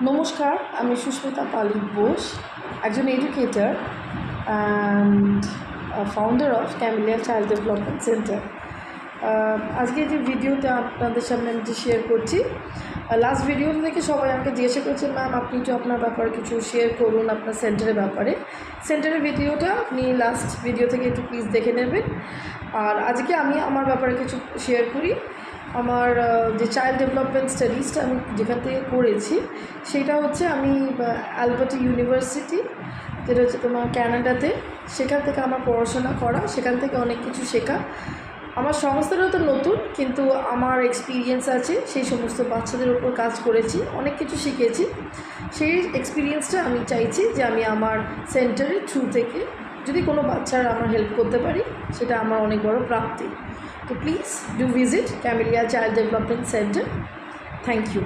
নমস্কার, আমি সুস্মিতা পালিত বোস, একজন educator and founder of camellia child development centre. আজকে যে ভিডিওতে আপনাদের সামনে আমি যে শেয়ার করছি, লাস্ট ভিডিও থেকে সবাই আমাকে জিজ্ঞাসা করছে, ম্যাম আপনি একটু আপনার ব্যাপারে কিছু শেয়ার করুন, আপনার সেন্টারের ব্যাপারে। সেন্টারের ভিডিওটা আপনি লাস্ট ভিডিও থেকে একটু প্লিজ দেখে নেবেন। আর আজকে আমি আমার ব্যাপারে কিছু শেয়ার করি। আমার যে চাইল্ড ডেভেলপমেন্ট স্টাডিজটা আমি যেখান থেকে করেছি সেটা হচ্ছে আমি অ্যালবার্টা ইউনিভার্সিটি, যেটা হচ্ছে তোমার ক্যানাডাতে, সেখান থেকে আমার পড়াশোনা করা, সেখান থেকে অনেক কিছু শেখা। আমার সংস্থাটা তো নতুন, কিন্তু আমার এক্সপিরিয়েন্স আছে, সেই সমস্ত বাচ্চাদের উপর কাজ করেছি, অনেক কিছু শিখেছি। সেই এক্সপিরিয়েন্সটা আমি চাইছি যে আমি আমার সেন্টারের থ্রু থেকে যদি কোনো বাচ্চারা আমার হেল্প করতে পারি, সেটা আমার অনেক বড় প্রাপ্তি। তো please do visit Camellia child development centre. Thank you.